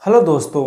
Hello दोस्तों,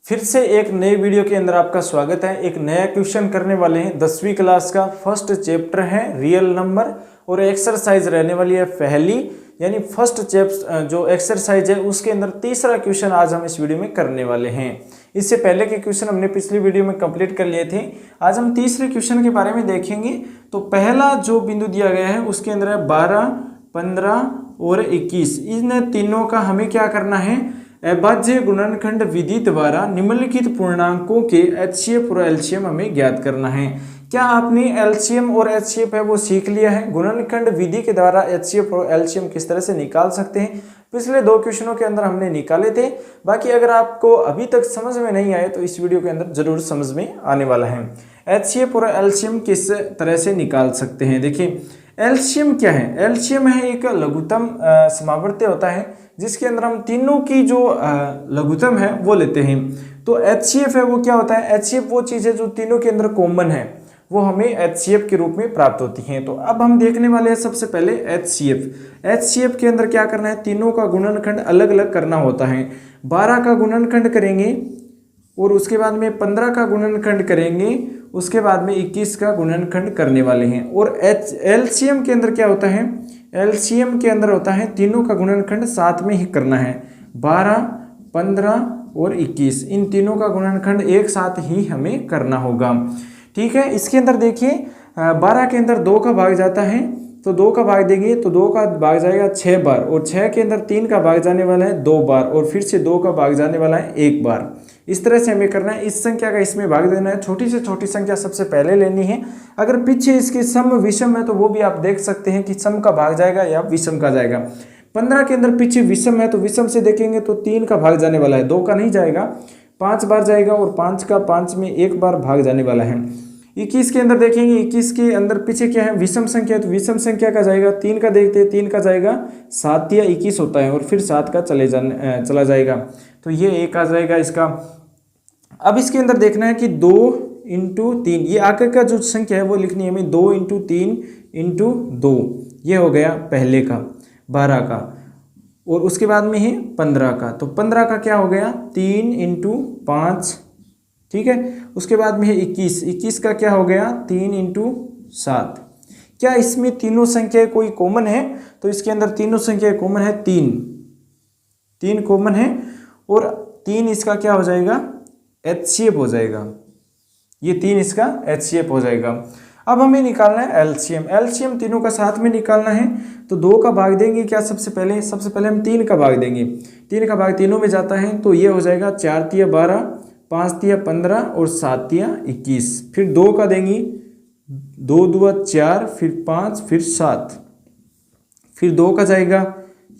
फिर से एक नए वीडियो के अंदर आपका स्वागत है। एक नया क्वेश्चन करने वाले हैं। 10वीं क्लास का फर्स्ट चैप्टर है रियल नंबर और एक्सरसाइज रहने वाली है पहली, यानी फर्स्ट चैप्टर जो एक्सरसाइज है उसके अंदर तीसरा क्वेश्चन आज हम इस वीडियो में करने वाले हैं। इससे पहले के क्वेश्चन हमने पिछली वीडियो में कंप्लीट कर लिए थे। आज हम तीसरे क्वेश्चन के बारे में देखेंगे। तो पहला जो बिंदु दिया गया है उसके अंदर है 12, 15 और 21। इन तीनों का हमें क्या करना है, अभाज्य गुणनखंड विधि द्वारा निम्नलिखित पूर्णांकों के एचसीएफ और एलसीएम हमें ज्ञात करना है। क्या आपने एलसीएम और एचसीएफ है वो सीख लिया है? गुणनखंड विधि के द्वारा एचसीएफ और एलसीएम किस तरह से निकाल सकते हैं, पिछले दो क्वेश्चनों के अंदर हमने निकाले थे। बाकी अगर आपको अभी तक समझ में नहीं आए तो इस वीडियो के अंदर जरूर समझ में आने वाला है। एचसीएफ और एलसीएम किस तरह से निकाल सकते हैं, देखिए एलसीएम क्या है। एलसीएम है एक लघुत्तम समावर्त्य होता है जिसके अंदर हम तीनों की जो लघुत्तम है वो लेते हैं। तो एचसीएफ है वो क्या होता है, एचसीएफ वो चीज़ है जो तीनों के अंदर कॉमन है, वो हमें एचसीएफ के रूप में प्राप्त होती हैं। तो अब हम देखने वाले हैं सबसे पहले एचसीएफ। एचसीएफ के अंदर क्या करना है, तीनों का गुणनखंड अलग अलग करना होता है। 12 का गुणनखंड करेंगे और उसके बाद में 15 का गुणनखंड करेंगे, उसके बाद में 21 का गुणनखंड करने वाले हैं। और एलसीएम के अंदर क्या होता है, एलसीएम के अंदर होता है तीनों का गुणनखंड साथ में ही करना है। 12, 15 और 21 इन तीनों का गुणनखंड एक साथ ही हमें करना होगा। ठीक है, इसके अंदर देखिए 12 के अंदर 2 का भाग जाता है तो 2 का भाग देंगे तो 2 का भाग जाएगा 6 बार, और 6 के अंदर 3 का भाग जाने वाला है 2 बार, और फिर से 2 का भाग जाने वाला है 1 बार। इस तरह से हमें करना है। इस संख्या का इसमें भाग देना है। छोटी से छोटी संख्या सबसे पहले लेनी है। अगर पीछे इसके सम विषम है तो वो भी आप देख सकते हैं कि सम का भाग जाएगा या विषम का जाएगा। 15 के अंदर पीछे विषम है तो विषम से देखेंगे तो 3 का भाग जाने वाला है, 2 का नहीं जाएगा, 5 बार जाएगा, और 5 का 5 में 1 बार भाग जाने वाला है। 21 के अंदर देखेंगे, 21 के अंदर पीछे क्या है, विषम संख्या, तो विषम संख्या का जाएगा 3 का देखते हैं, 3 का जाएगा 7 या 21 होता है, और फिर 7 का चला जाएगा, तो ये 1 आ जाएगा इसका। अब इसके अंदर देखना है कि 2 इंटू 3, ये आगे का जो संख्या है वो लिखनी है हमें, 2 इंटू 3 इंटू 2, ये हो गया पहले का 12 का, और उसके बाद में है 15 का, तो 15 का क्या हो गया 3 इंटू 5, ठीक है। उसके बाद में है 21 का क्या हो गया 3 इंटू 7। क्या इसमें तीनों संख्याएं कोई कॉमन है, तो इसके अंदर तीनों संख्याएं कॉमन है, 3 कॉमन है, और 3 इसका क्या हो जाएगा एचसीएफ हो जाएगा, ये 3 इसका एचसीएफ हो जाएगा। अब हमें निकालना है एलसीएम। एलसीएम तीनों का साथ में निकालना है, तो 2 का भाग देंगे क्या, सबसे पहले हम 3 का भाग देंगे। 3 का भाग तीनों में जाता है तो ये हो जाएगा 4 तिया 12, 5 तिया 15 और 7 तिया 21। फिर 2 का देंगे, 2 दुआ 4, फिर 5, फिर 7, फिर 2 का जाएगा,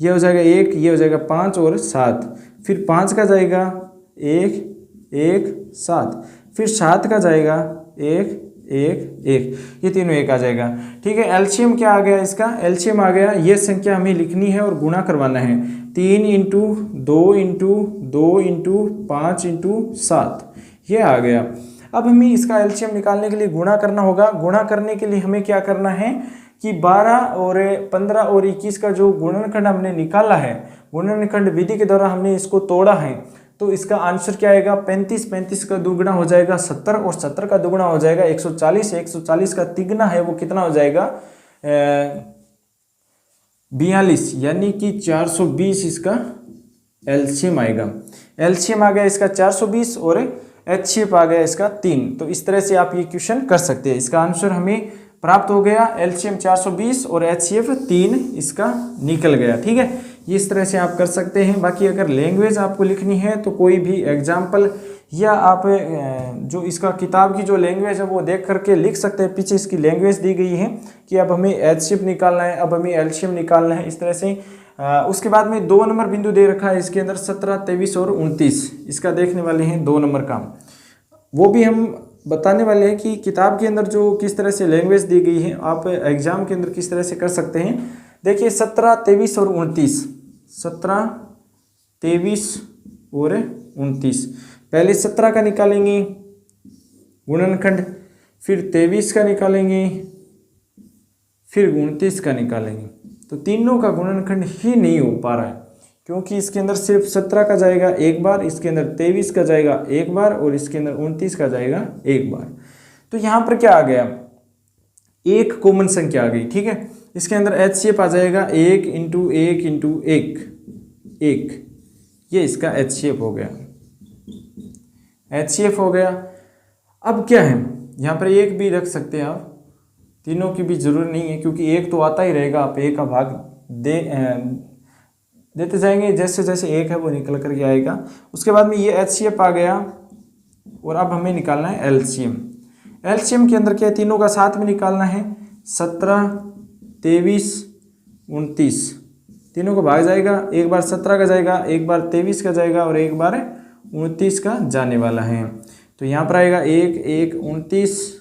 ये हो जाएगा 1, ये हो जाएगा 5 और 7, फिर 5 का जाएगा 1, 1, 7, फिर 7 का जाएगा 1, 1, 1, ये तीनों 1 आ जाएगा। ठीक है, एलसीएम क्या आ गया इसका, एलसीएम आ गया, ये संख्या हमें लिखनी है और गुणा करवाना है। 3 इंटू 2 इंटू 2 इंटू 5 इंटू 7, ये आ गया। अब हमें इसका एलसीएम निकालने के लिए गुणा करना होगा। गुणा करने के लिए हमें क्या करना है कि 12 और 15 और 21 का जो गुणनखंड हमने निकाला है, गुणनखंड विधि के द्वारा हमने इसको तोड़ा है, तो इसका आंसर क्या आएगा 35, 35 का दुगुना हो जाएगा 70, और 70 का दुगुना हो जाएगा 140, 140 का तिगुना है वो कितना हो जाएगा 42, यानी कि 420 इसका एलसीएम आएगा। एलसीएम आ गया इसका 420 और एचसीएफ आ गया इसका 3। तो इस तरह से आप ये क्वेश्चन कर सकते हैं। इसका आंसर हमें प्राप्त हो गया, एलसीएम 420 और एचसीएफ 3 इसका निकल गया। ठीक है, इस तरह से आप कर सकते हैं। बाकी अगर लैंग्वेज आपको लिखनी है तो कोई भी एग्जाम्पल या आप जो इसका किताब की जो लैंग्वेज है वो देख करके लिख सकते हैं। पीछे इसकी लैंग्वेज दी गई है कि अब हमें एचसीएफ निकालना है, अब हमें एलसीएम निकालना है, इस तरह से। उसके बाद में 2 नंबर बिंदु दे रखा है इसके अंदर 17, 23 और 29, इसका देखने वाले हैं 2 नंबर का। वो भी हम बताने वाले हैं कि किताब के अंदर जो किस तरह से लैंग्वेज दी गई है, आप एग्जाम के अंदर किस तरह से कर सकते हैं। देखिए 17, 23 और 29, 17, 23 और 29। पहले 17 का निकालेंगे गुणनखंड, फिर 23 का निकालेंगे, फिर 29 का निकालेंगे। तो तीनों का गुणनखंड ही नहीं हो पा रहा है, क्योंकि इसके अंदर सिर्फ 17 का जाएगा एक बार, इसके अंदर 23 का जाएगा एक बार और इसके अंदर 29 का जाएगा एक बार। तो यहाँ पर क्या आ गया, एक कॉमन संख्या आ गई। ठीक है, इसके अंदर HCF आ जाएगा 1 इंटू 1 इंटू 1, ये इसका HCF हो गया, HCF हो गया। अब क्या है, यहाँ पर एक भी रख सकते हैं आप, तीनों की भी जरूरत नहीं है क्योंकि एक तो आता ही रहेगा, आप एक का भाग देते जाएंगे, जैसे जैसे एक है वो निकल करके आएगा। उसके बाद में ये HCF आ गया और अब हमें निकालना है LCM। LCM के अंदर क्या है, तीनों का साथ में निकालना है, 17, 23, 29, तीनों को भाग जाएगा, एक बार 17 का जाएगा, एक बार 23 का जाएगा और एक बार 29 का जाने वाला है। तो यहाँ पर आएगा 1, 1, 29,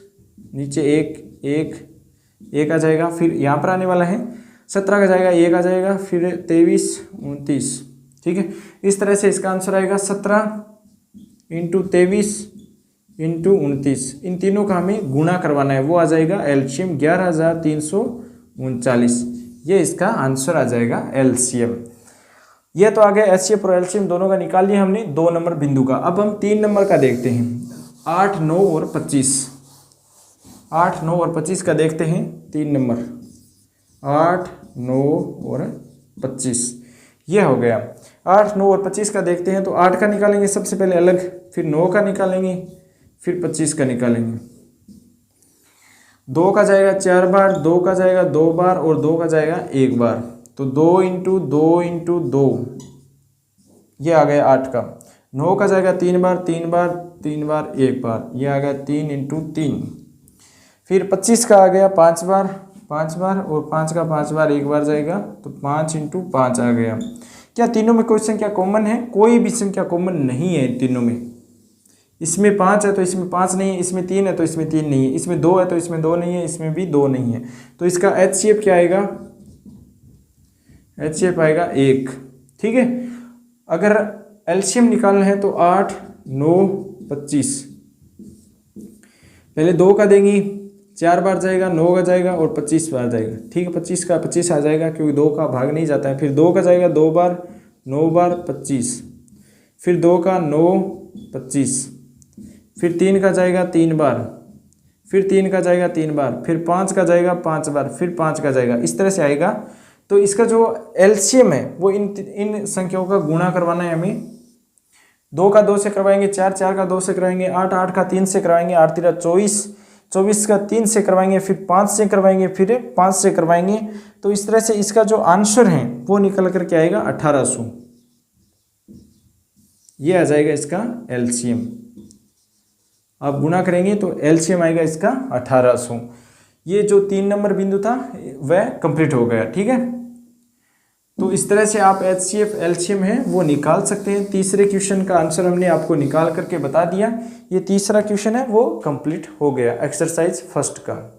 नीचे 1, 1, 1 आ जाएगा, फिर यहाँ पर आने वाला है 17 का जाएगा, 1 आ जाएगा, फिर 23, 29। ठीक है, इस तरह से इसका आंसर आएगा 17 इंटू 23 इंटू 29, इन तीनों का हमें गुणा करवाना है, वो आ जाएगा LCM 11,339, ये इसका आंसर आ जाएगा LCM। ये तो आ गया HCF और LCM दोनों का निकाल लिया हमने 2 नंबर बिंदु का। अब हम 3 नंबर का देखते हैं, 8, 9 और 25। 8, 9 और 25 का देखते हैं, 3 नंबर 8, 9 और 25, ये हो गया। 8, 9 और 25 का देखते हैं तो 8 का निकालेंगे सबसे पहले अलग, फिर 9 का निकालेंगे, फिर 25 का निकालेंगे। 2 का जाएगा 4 बार, 2 का जाएगा 2 बार और 2 का जाएगा 1 बार, तो 2 इंटू 2 इंटू 2, ये आ गया 8 का। 9 का जाएगा 3 बार, 3 बार, 3 बार, 1 बार, ये आ गया 3 इंटू 3। फिर 25 का आ गया 5 बार, 5 बार और 5 का 5 बार 1 बार जाएगा, तो 5 इंटू 5 आ गया। क्या तीनों में कोई संख्या कॉमन है? कोई भी संख्या कॉमन नहीं है तीनों में। इसमें 5 है तो इसमें 5 नहीं है, इसमें 3 है तो इसमें 3 नहीं है, इसमें 2 है तो इसमें 2 नहीं है, इसमें भी 2 नहीं है। तो इसका HCF क्या आएगा? HCF आएगा 1। ठीक है, अगर LCM निकालना है तो 8, 9, 25, पहले 2 का देंगी, 4 बार जाएगा, 9 का जाएगा और 25 बार जाएगा। ठीक है, 25 का 25 आ जाएगा क्योंकि 2 का भाग नहीं जाता है। फिर 2 का जाएगा 2 बार, 9 बार 25, फिर 2 का 9, 25, फिर 3 का जाएगा 3 बार, फिर 3 का जाएगा 3 बार, फिर 5 का जाएगा 5 बार, फिर 5 का जाएगा, इस तरह से आएगा। तो इसका जो LCM है वो इन संख्याओं का गुणा करवाना है हमें। 2 का 2 से करवाएंगे, 4 का 2 से करवाएंगे, 8 का 3 से करवाएंगे, 8 3 24, 24 का 3 से करवाएंगे, फिर 5 से करवाएंगे, फिर 5 से करवाएंगे। तो इस तरह से इसका जो आंसर है वो निकल कर के आएगा 1800, ये आ जाएगा इसका LCM। आप गुणा करेंगे तो LCM आएगा इसका 1800। ये जो 3 नंबर बिंदु था वह कंप्लीट हो गया। ठीक है, तो इस तरह से आप HCF LCM है वो निकाल सकते हैं। तीसरे क्वेश्चन का आंसर हमने आपको निकाल करके बता दिया। ये तीसरा क्वेश्चन है वो कंप्लीट हो गया एक्सरसाइज फर्स्ट का।